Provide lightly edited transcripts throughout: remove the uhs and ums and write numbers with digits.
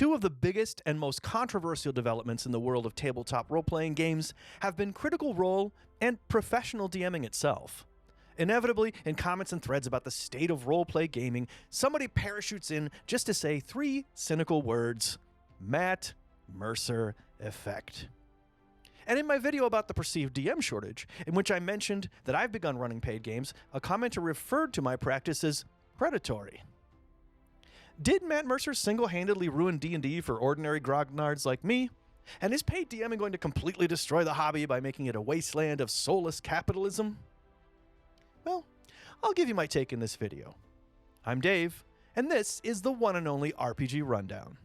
Two of the biggest and most controversial developments in the world of tabletop role-playing games have been Critical Role and professional DMing itself. Inevitably, in comments and threads about the state of role-play gaming, somebody parachutes in just to say three cynical words: Matt Mercer effect. And in my video about the perceived DM shortage, in which I mentioned that I've begun running paid games, a commenter referred to my practice as predatory. Did Matt Mercer single-handedly ruin D&D for ordinary grognards like me? And is paid DMing going to completely destroy the hobby by making it a wasteland of soulless capitalism? Well, I'll give you my take in this video. I'm Dave, and this is the one and only RPG Rundown.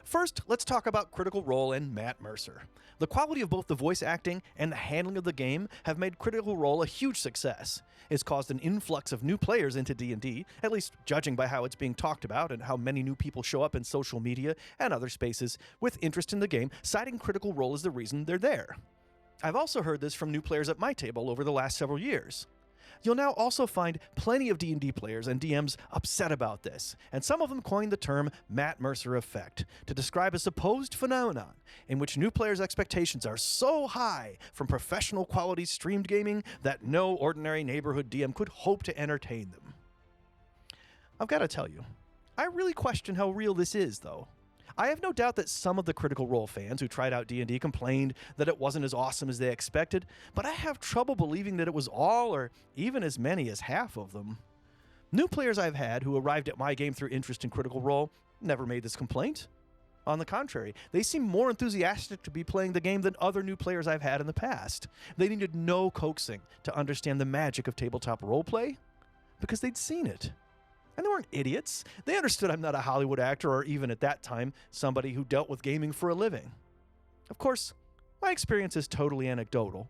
First, let's talk about Critical Role and Matt Mercer. The quality of both the voice acting and the handling of the game have made Critical Role a huge success. It's caused an influx of new players into D&D, at least judging by how it's being talked about and how many new people show up in social media and other spaces with interest in the game, citing Critical Role as the reason they're there. I've also heard this from new players at my table over the last several years. You'll now also find plenty of D&D players and DMs upset about this, and some of them coined the term Matt Mercer effect to describe a supposed phenomenon in which new players' expectations are so high from professional quality streamed gaming that no ordinary neighborhood DM could hope to entertain them. I've got to tell you, I really question how real this is, though. I have no doubt that some of the Critical Role fans who tried out D&D complained that it wasn't as awesome as they expected, but I have trouble believing that it was all or even as many as half of them. New players I've had who arrived at my game through interest in Critical Role never made this complaint. On the contrary, they seem more enthusiastic to be playing the game than other new players I've had in the past. They needed no coaxing to understand the magic of tabletop roleplay because they'd seen it. And they weren't idiots. They understood I'm not a Hollywood actor or even at that time, somebody who dealt with gaming for a living. Of course, my experience is totally anecdotal,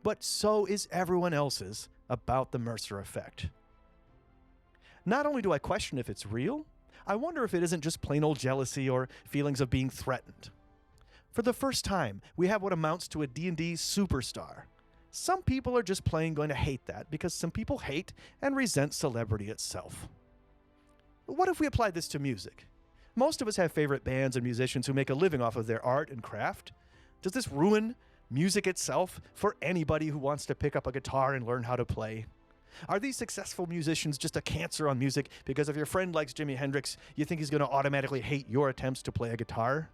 but so is everyone else's about the Mercer effect. Not only do I question if it's real, I wonder if it isn't just plain old jealousy or feelings of being threatened. For the first time, we have what amounts to a D&D superstar. Some people are just plain going to hate that because some people hate and resent celebrity itself. What if we applied this to music? Most of us have favorite bands and musicians who make a living off of their art and craft. Does this ruin music itself for anybody who wants to pick up a guitar and learn how to play? Are these successful musicians just a cancer on music because if your friend likes Jimi Hendrix, you think he's going to automatically hate your attempts to play a guitar?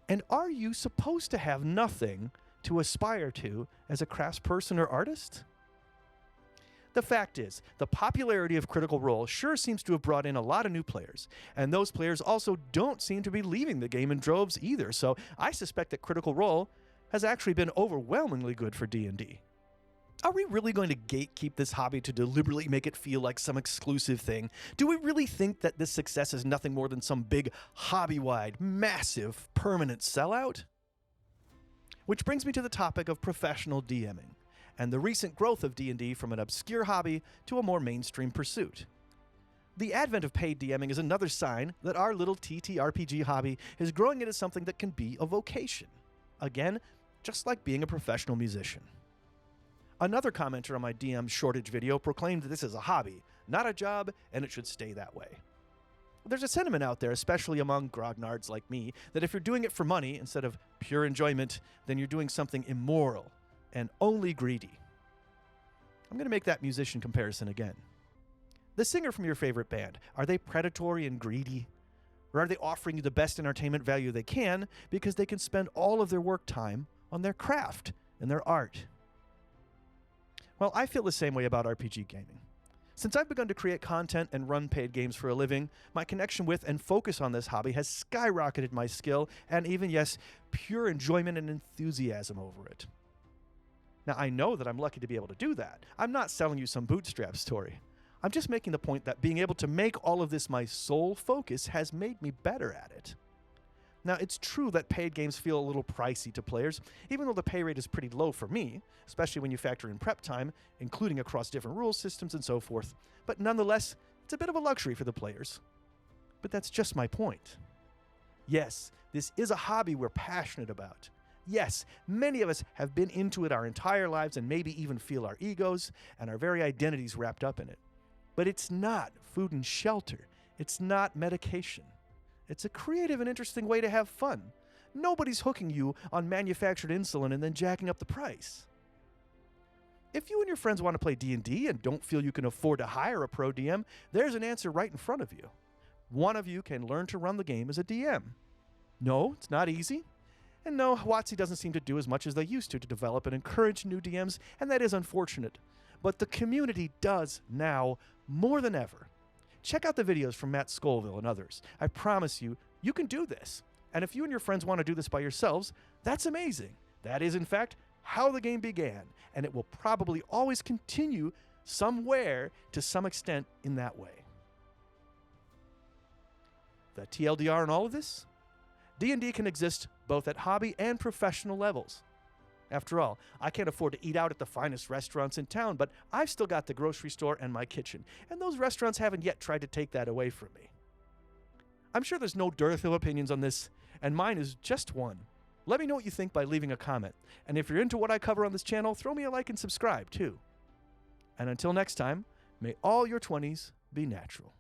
And are you supposed to have nothing to aspire to as a craftsperson or artist? The fact is, the popularity of Critical Role sure seems to have brought in a lot of new players, and those players also don't seem to be leaving the game in droves either, so I suspect that Critical Role has actually been overwhelmingly good for D&D. Are we really going to gatekeep this hobby to deliberately make it feel like some exclusive thing? Do we really think that this success is nothing more than some big, hobby-wide, massive, permanent sellout? Which brings me to the topic of professional DMing and the recent growth of D&D from an obscure hobby to a more mainstream pursuit. The advent of paid DMing is another sign that our little TTRPG hobby is growing into something that can be a vocation. Again, just like being a professional musician. Another commenter on my DM shortage video proclaimed that this is a hobby, not a job, and it should stay that way. There's a sentiment out there, especially among grognards like me, that if you're doing it for money instead of pure enjoyment, then you're doing something immoral and only greedy. I'm going to make that musician comparison again. The singer from your favorite band, are they predatory and greedy? Or are they offering you the best entertainment value they can because they can spend all of their work time on their craft and their art? Well, I feel the same way about RPG gaming. Since I've begun to create content and run paid games for a living, my connection with and focus on this hobby has skyrocketed my skill and even, yes, pure enjoyment and enthusiasm over it. Now, I know that I'm lucky to be able to do that. I'm not selling you some bootstrap story. I'm just making the point that being able to make all of this my sole focus has made me better at it. Now, it's true that paid games feel a little pricey to players, even though the pay rate is pretty low for me, especially when you factor in prep time, including across different rule systems and so forth. But nonetheless, it's a bit of a luxury for the players. But that's just my point. Yes, this is a hobby we're passionate about. Yes, many of us have been into it our entire lives and maybe even feel our egos and our very identities wrapped up in it. But it's not food and shelter. It's not medication. It's a creative and interesting way to have fun. Nobody's hooking you on manufactured insulin and then jacking up the price. If you and your friends want to play D&D and don't feel you can afford to hire a pro DM, there's an answer right in front of you. One of you can learn to run the game as a DM. No, it's not easy. And no, WotC doesn't seem to do as much as they used to develop and encourage new DMs, and that is unfortunate. But the community does now more than ever. Check out the videos from Matt Scoville and others. I promise you, you can do this. And if you and your friends want to do this by yourselves, that's amazing. That is, in fact, how the game began, and it will probably always continue somewhere to some extent in that way. The TLDR in all of this? D&D can exist both at hobby and professional levels. After all, I can't afford to eat out at the finest restaurants in town, but I've still got the grocery store and my kitchen, and those restaurants haven't yet tried to take that away from me. I'm sure there's no dearth of opinions on this, and mine is just one. Let me know what you think by leaving a comment, and if you're into what I cover on this channel, throw me a like and subscribe too. And until next time, may all your 20s be natural.